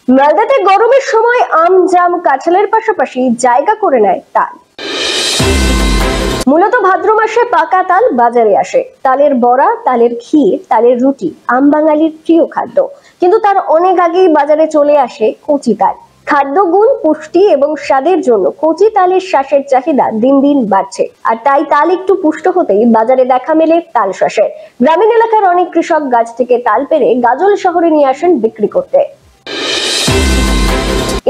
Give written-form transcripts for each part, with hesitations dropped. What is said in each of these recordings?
মালদাতে গরমের সময় আম, জাম, কাঁঠালের পাশাপাশি জায়গা করে নেয় তাল। মূলত ভাদ্র মাসে পাকা তাল বাজারে আসে। তালের বড়া, তালের ক্ষীর, তালের রুটি আম বাঙালির প্রিয় খাদ্য। কিন্তু তার অনেক আগেই বাজারে চলে আসে কচি তাল। খাদ্য গুণ, পুষ্টি এবং স্বাদের জন্য কচি তালের শ্বাসের চাহিদা দিন দিন বাড়ছে। আর তাই তাল একটু পুষ্ট হতেই বাজারে দেখা মেলে তাল শ্বাসের। গ্রামীণ এলাকার অনেক কৃষক গাছ থেকে তাল পেরে গাজল শহরে নিয়ে আসেন বিক্রি করতে।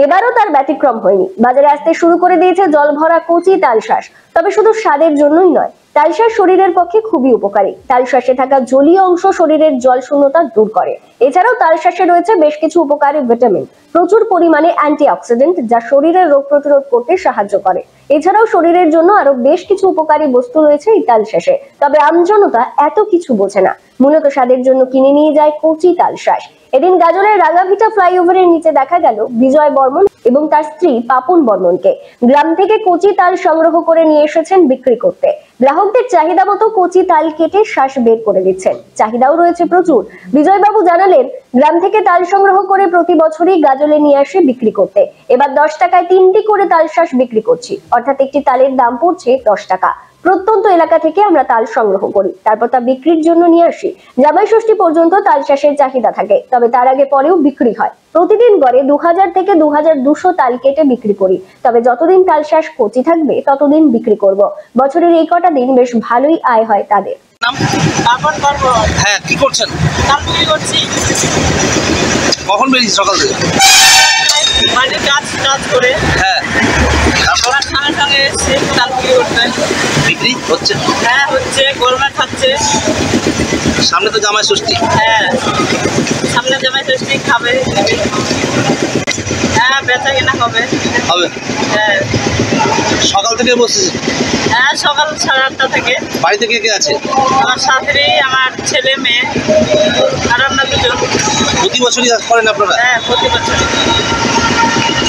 এবারও তার ব্যতিক্রম হয়নি। বাজারে আসতে শুরু করে দিয়েছে জল ভরা কচি তালশাঁস। তবে শুধু স্বাদের জন্যই নয়, তালশাঁস শরীরের পক্ষে খুবই উপকারী। তালশাঁসে থাকা জলীয় অংশ শরীরের জল শূন্যতা দূর করে। এছাড়াও তালশাঁসে রয়েছে বেশ কিছু উপকারী ভিটামিন, প্রচুর পরিমাণে অ্যান্টিঅক্সিডেন্ট, যা শরীরের রোগ প্রতিরোধ করতে সাহায্য করে। এছাড়াও শরীরের জন্য আরো বেশ কিছু উপকারী বস্তু রয়েছে এই তালশাঁসে। তবে আমজনতা এত কিছু বোঝে না, মূলত স্বাদের জন্য কিনে নিয়ে যায় কচি তালশাঁস। এদিন গাজলের রাঙাভিটা ফ্লাইওভারের নিচে দেখা গেল বিজয় বর্মন এবং তার স্ত্রী পাপন বর্মনকে। গ্রাম থেকে কচি তাল সংগ্রহ করে নিয়ে এসেছেন বিক্রি করতে। গ্রাহকদের চাহিদা মতো কচি তাল কেটে শ্বাস বের করে দিচ্ছেন। চাহিদাও রয়েছে প্রচুর। বিজয়বাবু জানালেন, গ্রাম থেকে তাল সংগ্রহ করে প্রতি বছরই গাজলে নিয়ে আসে বিক্রি করতে। এবার 10 টাকায় 3টি করে তাল শ্বাস বিক্রি করছি, অর্থাৎ একটি তালের দাম পড়ছে 10 টাকা। প্রত্যন্ত এলাকা থেকে আমরা তাল সংগ্রহ করি, তারপর তা বিক্রির জন্য নিয়ে আসি। জামাই ষষ্ঠী পর্যন্ত তাল শ্বাসের চাহিদা থাকে, তবে তার আগে পরেও বিক্রি হয়। প্রতিদিন গড়ে 2000 থেকে 2200 তাল কেটে বিক্রি করি। তবে যতদিন তাল শ্বাস কচি থাকবে ততদিন বিক্রি করব। বছরের এই কটা দিন বেশ ভালোই আয় হয় তাদের। হ্যাঁ, কি করছেন? তাল বিক্রি করছি। কখন বেরিয়েছি? সকাল থেকে মাঠে কাজ করে। হ্যাঁ, সবার সঙ্গে সঙ্গে এসছে তাল বিক্রি করতে। বিক্রি হচ্ছে? হ্যাঁ হচ্ছে, গরমে খাচ্ছে। সামনে তো জামাই ষষ্ঠী। হ্যাঁ, সামনে জামাই ষষ্ঠী খাবে। হ্যাঁ, বেচা কেনা হবে। হবে? হ্যাঁ। সকাল থেকে বসেছি? হ্যাঁ, সকাল 8:30 থেকে। বাড়িতে কে কে আছে? আমার শাশুড়ি, আমার ছেলে, মেয়ে আর আমরা দুজন। প্রতি বছরই করেন আপনারা? হ্যাঁ, প্রতি বছর।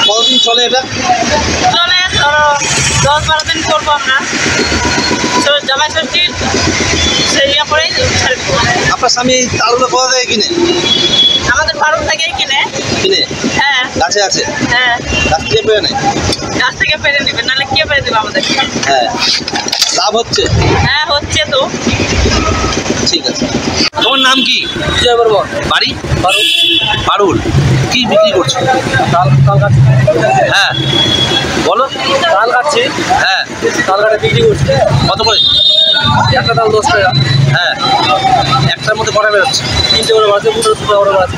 কতদিন চলে এটা? চলে ধরো 10-12 দিন করবো আমরা। জামাই ষষ্ঠীর সেই পরেই ছেড়ে দেবো। আপনার স্বামী এই তালগুলো কোথা থেকে কিনে? আমাদের ফার্ম থেকেই কিনে। হ্যাঁ, গাছে আছে? হ্যাঁ, গাছ থেকে পেরে নেয়? গাছ থেকে পেরে নেবে, নাহলে কে পেরে দেবে আমাদের? হ্যাঁ, লাভ হচ্ছে? হ্যাঁ, হচ্ছে তো। ঠিক আছে। তোমার নাম কি? বিজয় বর্মন। বাড়ি? বারুল। বারুল। কি বিক্রি করছো? তাল কাটছি। হ্যাঁ, বলো। তাল কাটছি। হ্যাঁ, তাল কাটে বিক্রি করছি। কত করে? একটা তাল 10 টাকা। হ্যাঁ, একটার মধ্যে কটা বেরোচ্ছে? 3টে করে বাড়ছে, 2 টাকা করে বাড়ছে।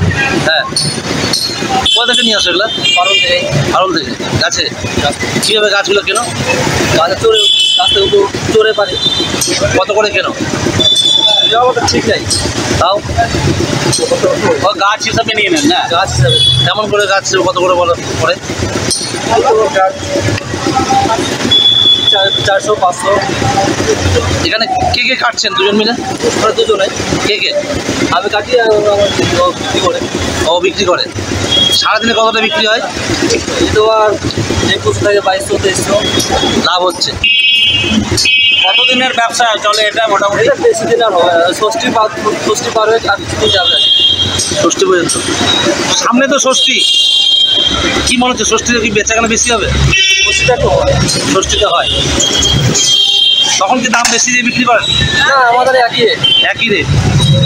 হ্যাঁ, কোথা থেকে নিয়ে আসো এগুলো? বারুল থেকে। বারুল থেকে। গাছে? কীভাবে গাছগুলো কেনো? গাছে চড়ে, গাছ থেকে চড়ে পারি। কত করে কেনো? যাওয়া তো ঠিক নাই, তাও ও গাছ হিসাবে নিয়ে নেন না? গাছ হিসাবে। কেমন করে গাছ কত করে বলো পরে? গাছ 400-500। এখানে কে কে কাটছেন? দুজন মিলে? আমরা দুজনে। কে কে? আমি কাটি আর আমার বিক্রি করে। ও বিক্রি করে। সারাদিনে কতটা বিক্রি হয়? এই তো আর 21 থেকে 2200-2300 লাভ হচ্ছে। কতদিনের ব্যবসা চলে এটা মোটামুটি? এটা বেশি দিন আর হবে না। ষষ্ঠী পার হয়ে আর কিছুদিন যাবে। ষষ্ঠী পর্যন্ত। সামনে তো ষষ্ঠী, কি মনে হচ্ছে ষষ্ঠীতে কি বেচাকেনা বেশি হবে? ষষ্ঠীটা তো হয়। ষষ্ঠীতে হয়, তখন কি দাম বেশি দিয়ে বিক্রি করেন? না, আমাদের একই রেট। একই রেট।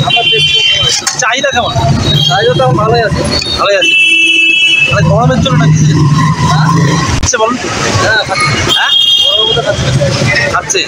আমরা চাহিদা কেমন? চাহিদা তো ভালোই আছে। ভালোই আছে। তাহলে গরমের জন্য নাকি বলুন? হ্যাঁ, হ্যাঁ, গরমের মধ্যে খাচ্ছে। খাচ্ছে।